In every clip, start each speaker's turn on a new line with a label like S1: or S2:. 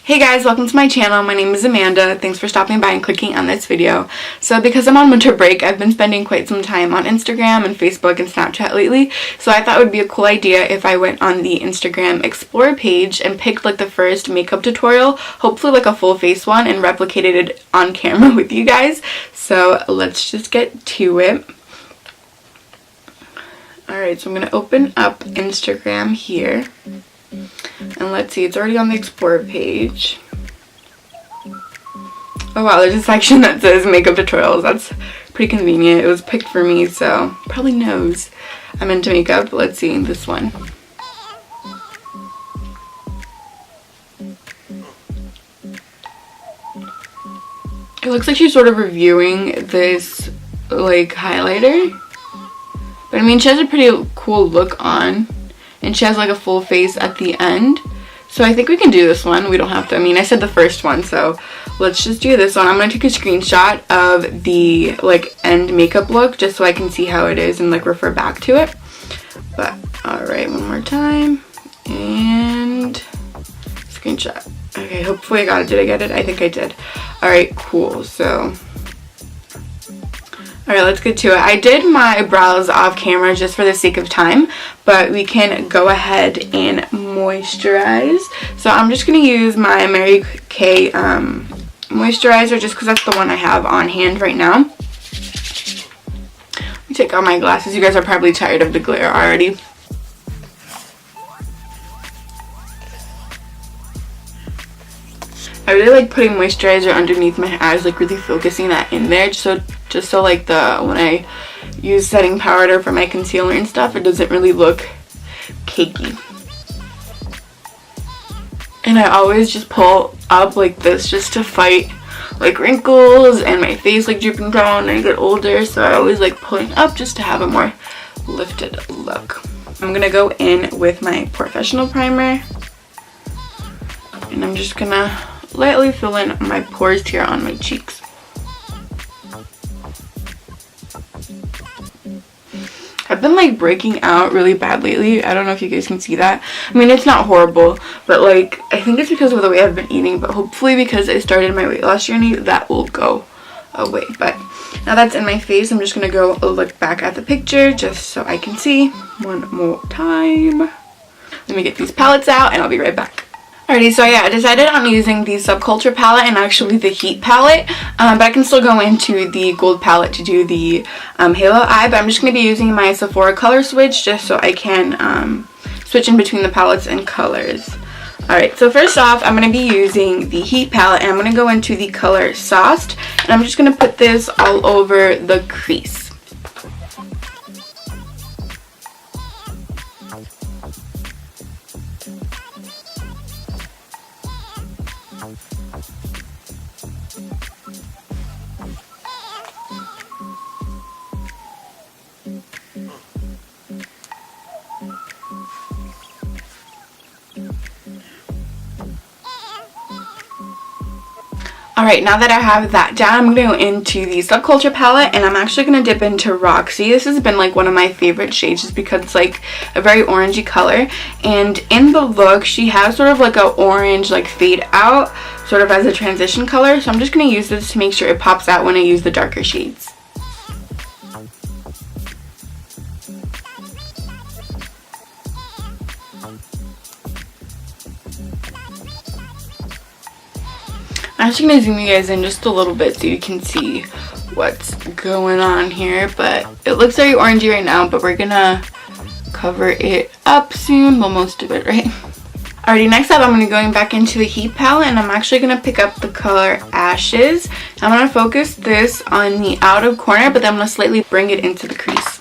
S1: Hey guys, welcome to my channel. My name is Amanda. Thanks for stopping by and clicking on this video. So because I'm on winter break, I've been spending quite some time on Instagram and Facebook and Snapchat lately. So I thought it would be a cool idea if I went on the Instagram Explore page and picked like the first makeup tutorial, hopefully like a full face one, and replicated it on camera with you guys. So let's just get to it. Alright, so I'm going to open up Instagram here. And let's see, it's already on the Explore page. Oh wow, there's a section that says makeup tutorials. That's pretty convenient. It was picked for me, so probably knows I'm into makeup. Let's see, this one. It looks like she's sort of reviewing this like highlighter. But I mean, she has a pretty cool look on. And she has like a full face at the end. So I think we can do this one. We don't have to. I mean, I said the first one, so let's just do this one. I'm going to take a screenshot of the like end makeup look just so I can see how it is and like refer back to it. But alright, one more time. And screenshot. Okay, hopefully I got it. Did I get it? I think I did. Alright, cool. So alright, let's get to it. I did my brows off camera just for the sake of time, but we can go ahead and moisturize. So I'm just going to use my MaryKay moisturizer just because that's the one I have on hand right now. Let me take out my glasses. You guys are probably tired of the glare already. I really like putting moisturizer underneath my eyes, like really focusing that in there, just so like when I use setting powder for my concealer and stuff, it doesn't really look cakey. And I always just pull up like this just to fight like wrinkles and my face like drooping down and I get older, so I always like pulling up just to have a more lifted look. I'm gonna go in with my Porefessional primer, and I'm just gonna lightly fill in my pores here on my cheeks. I've been like breaking out really bad lately. I don't know if you guys can see that. I mean, it's not horrible, but like I think it's because of the way I've been eating, but hopefully because I started my weight loss journey that will go away. But now that's in my face, I'm just gonna go look back at the picture just so I can see one more time. Let me get these palettes out and I'll be right back. Alrighty, so yeah, I decided on using the Subculture palette and actually the Heat palette, but I can still go into the gold palette to do the halo eye, but I'm just going to be using my Sephora color switch just so I can switch in between the palettes and colors. Alright, so first off, I'm going to be using the Heat palette, and I'm going to go into the color Sauced, and I'm just going to put this all over the crease. Alright, now that I have that down, I'm going to go into the Subculture palette, and I'm actually going to dip into Roxy. This has been like one of my favorite shades just because it's like a very orangey color, and in the look she has sort of like a orange like fade out sort of as a transition color, so I'm just going to use this to make sure it pops out when I use the darker shades. I'm just going to zoom you guys in just a little bit so you can see what's going on here. But it looks very orangey right now, but we're going to cover it up soon. Well, most of it, right? Alrighty, next up I'm going to be going back into the Heat palette, and I'm actually going to pick up the color Ashes. I'm going to focus this on the outer corner, but then I'm going to slightly bring it into the crease.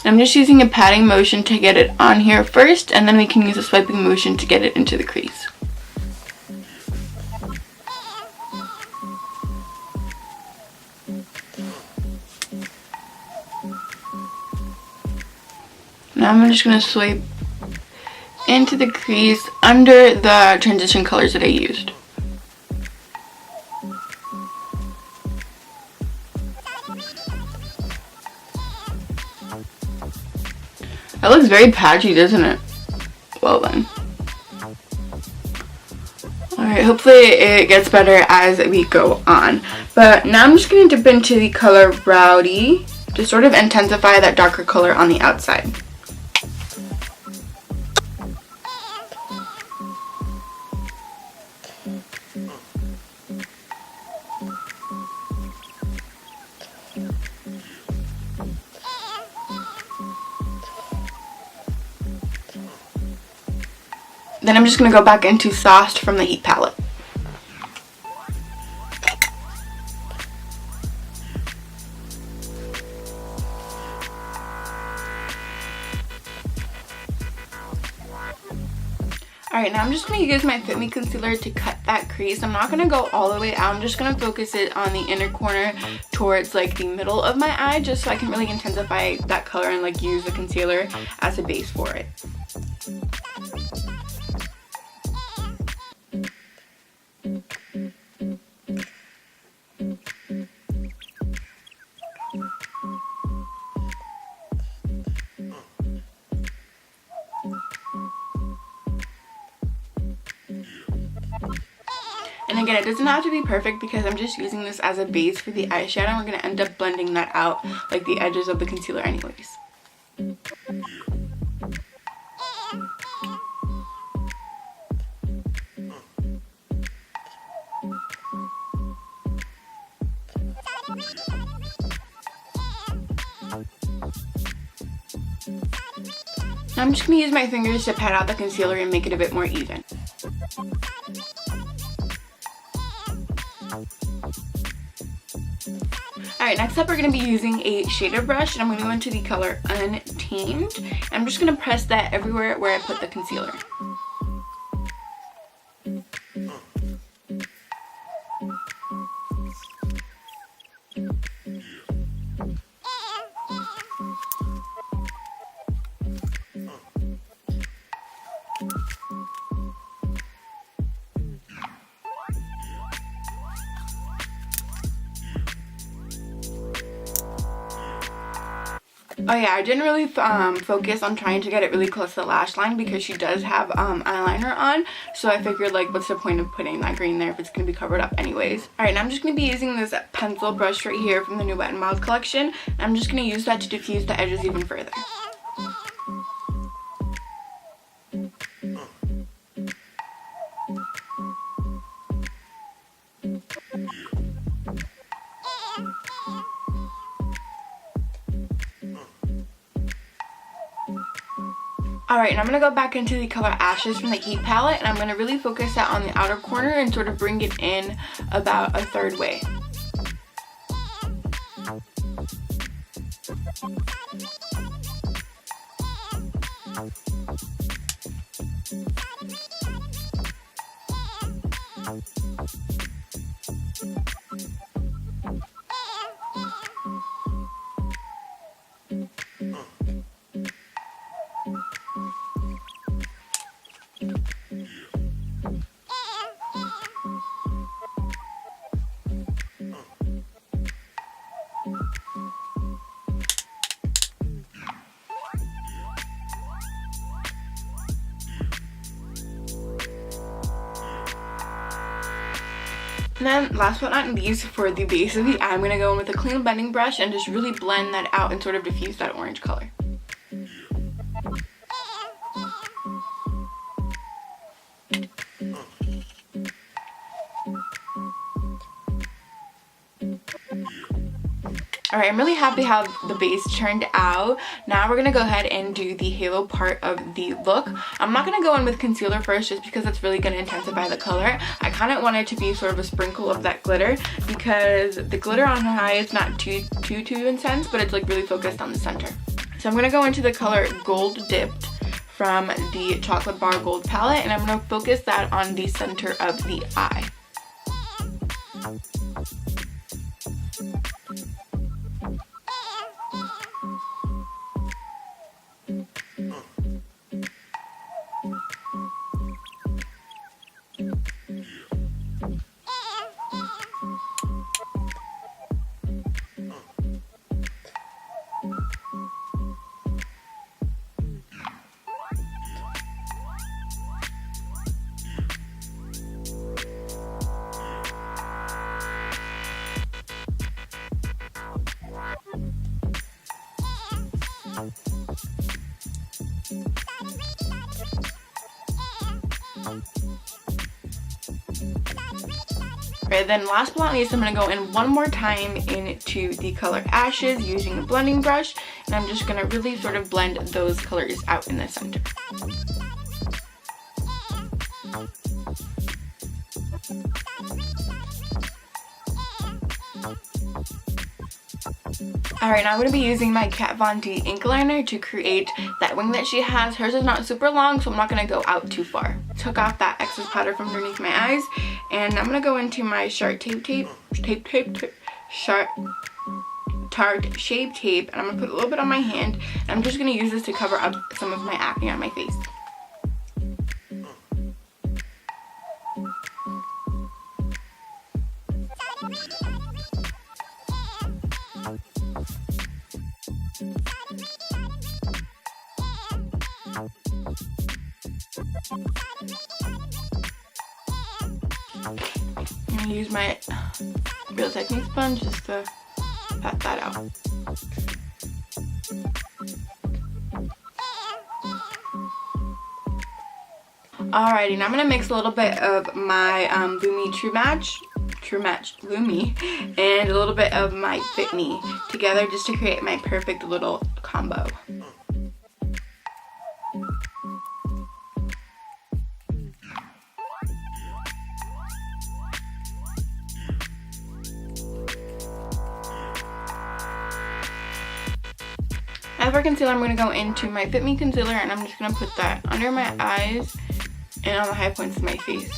S1: I'm just using a patting motion to get it on here first, and then we can use a swiping motion to get it into the crease. Now I'm just going to swipe into the crease under the transition colors that I used. That looks very patchy, doesn't it? Well then. Alright, hopefully it gets better as we go on. But now I'm just going to dip into the color Rowdy to sort of intensify that darker color on the outside. Then I'm just going to go back into Sauced from the Heat palette. Alright, now I'm just going to use my Fit Me Concealer to cut that crease. I'm not going to go all the way out. I'm just going to focus it on the inner corner towards like the middle of my eye, just so I can really intensify that color and like use the concealer as a base for it. And again, it doesn't have to be perfect because I'm just using this as a base for the eyeshadow. And we're going to end up blending that out like the edges of the concealer anyways. Now I'm just going to use my fingers to pat out the concealer and make it a bit more even. Alright, next up we're going to be using a shader brush, and I'm going to go into the color Untamed. And I'm just going to press that everywhere where I put the concealer. Oh yeah, I didn't really focus on trying to get it really close to the lash line because she does have eyeliner on. So I figured, like, what's the point of putting that green there if it's going to be covered up anyways. Alright, now I'm just going to be using this pencil brush right here from the new Wet n Wild collection. And I'm just going to use that to diffuse the edges even further. Alright, and I'm going to go back into the color Ashes from the Heat palette, and I'm going to really focus that on the outer corner and sort of bring it in about a third way. And then last but not least, for the base of the eye, I'm going to go in with a clean blending brush and just really blend that out and sort of diffuse that orange color. Alright, I'm really happy how the base turned out. Now we're going to go ahead and do the halo part of the look. I'm not going to go in with concealer first just because it's really going to intensify the color. I kind of want it to be sort of a sprinkle of that glitter because the glitter on her eye is not too intense, but it's like really focused on the center. So I'm going to go into the color Gold Dipped from the Chocolate Bar Gold palette, and I'm going to focus that on the center of the eye. Alright, then last but not least, I'm going to go in one more time into the color Ashes using a blending brush, and I'm just going to really sort of blend those colors out in the center. Alright, now I'm going to be using my Kat Von D ink liner to create that wing that she has. Hers is not super long, so I'm not going to go out too far. Took off that excess powder from underneath my eyes, and I'm going to go into my Tarte Shape Tape, and I'm going to put a little bit on my hand, and I'm just going to use this to cover up some of my acne on my face. I'm going to use my Real Technique sponge just to pat that out. Alrighty, now I'm going to mix a little bit of my Lumi True Match Lumi and a little bit of my Fit Me together just to create my perfect little combo. As for concealer, I'm going to go into my Fit Me Concealer, and I'm just going to put that under my eyes and on the high points of my face.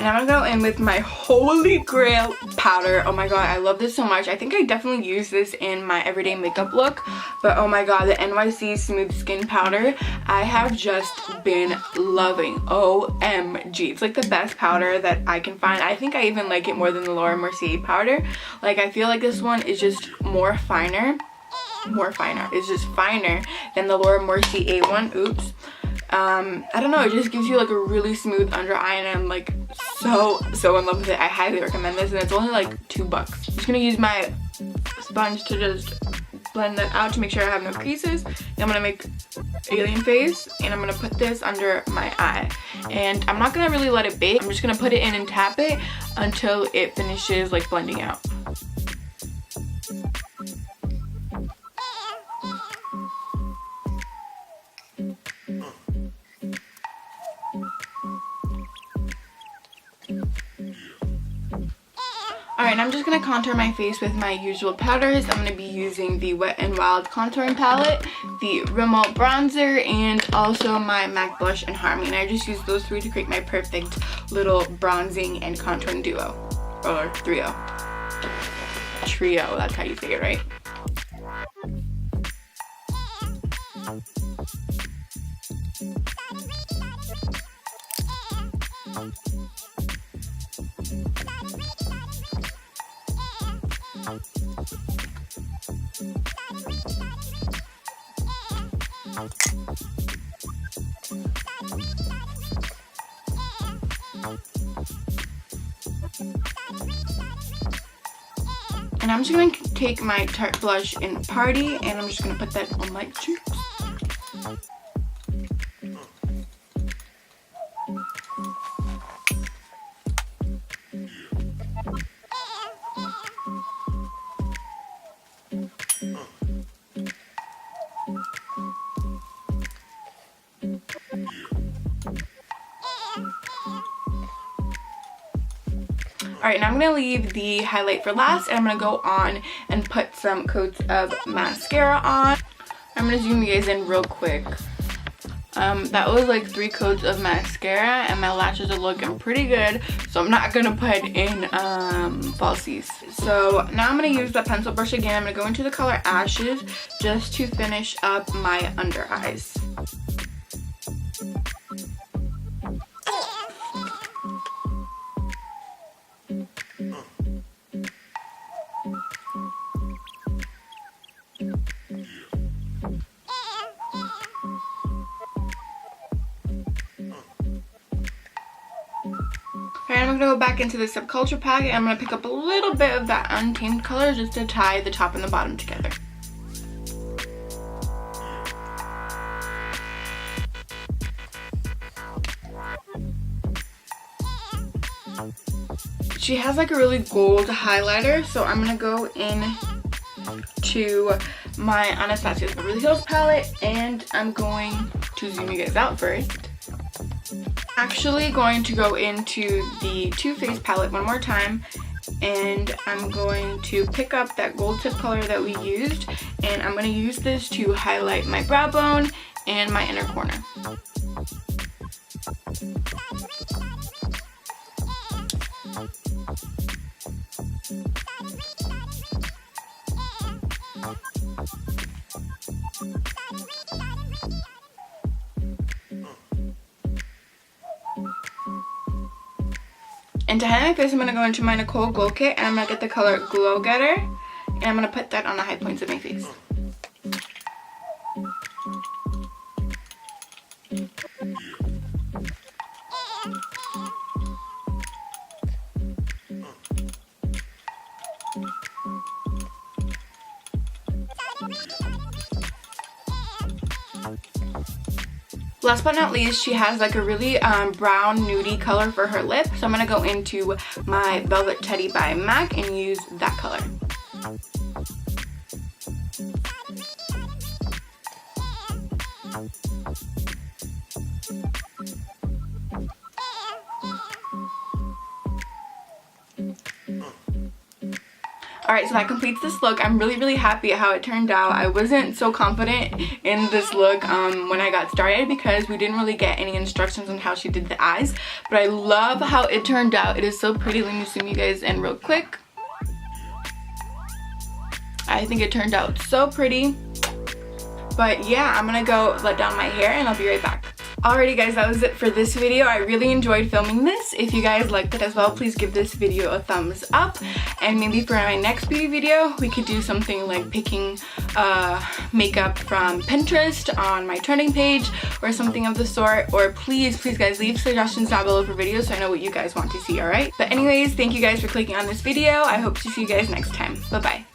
S1: And I'm gonna go in with my holy grail powder. Oh my god, I love this so much. I think I definitely use this in my everyday makeup look, but oh my god, the NYC Smooth Skin Powder, I have just been loving. OMG. It's like the best powder that I can find. I think I even like it more than the Laura Mercier powder. Like, I feel like this one is just finer. It's just finer than the Laura Mercier one. Oops. I don't know, it just gives you like a really smooth under eye, and I'm like so in love with it. I highly recommend this, and it's only like $2. I'm just gonna use my sponge to just blend that out to make sure I have no creases. And I'm gonna make alien face, and I'm gonna put this under my eye, and I'm not gonna really let it bake. I'm just gonna put it in and tap it until it finishes like blending out. Alright, I'm just going to contour my face with my usual powders. I'm going to be using the Wet n Wild contouring palette, the Rimmel bronzer, and also my MAC blush and Harmony. And I just use those three to create my perfect little bronzing and contouring duo. Or trio. Trio, that's how you say it, right? And I'm just going to take my Tarte Blush in Paaarty, and I'm just going to put that on my cheeks. Alright, now I'm going to leave the highlight for last, and I'm going to go on and put some coats of mascara on. I'm going to zoom you guys in real quick. That was like 3 coats of mascara, and my lashes are looking pretty good, so I'm not gonna put in falsies. So now I'm gonna use the pencil brush again. I'm gonna go into the color Ashes just to finish up my under eyes. Alright, I'm going to go back into the Subculture palette and I'm going to pick up a little bit of that Untamed color just to tie the top and the bottom together. She has like a really gold highlighter, so I'm going to go in to my Anastasia's Beverly Hills palette and I'm going to zoom you guys out first. Actually going to go into the Too Faced palette one more time, and I'm going to pick up that gold tip color that we used, and I'm going to use this to highlight my brow bone and my inner corner. And to highlight my face, I'm going to go into my Nicole Glow Kit and I'm going to get the color Glow Getter, and I'm going to put that on the high points of my face. Last but not least, she has like a really brown nudie color for her lip, so I'm going to go into my Velvet Teddy by MAC and use that color. Alright, so that completes this look. I'm really happy at how it turned out. I wasn't so confident in this look when I got started because we didn't really get any instructions on how she did the eyes. But I love how it turned out. It is so pretty. Let me zoom you guys in real quick. I think it turned out so pretty. But yeah, I'm gonna go let down my hair and I'll be right back. Alrighty guys, that was it for this video. I really enjoyed filming this. If you guys liked it as well, please give this video a thumbs up. And maybe for my next beauty video, we could do something like picking makeup from Pinterest on my trending page or something of the sort. Or please guys, leave suggestions down below for videos so I know what you guys want to see, alright? But anyways, thank you guys for clicking on this video. I hope to see you guys next time. Bye-bye.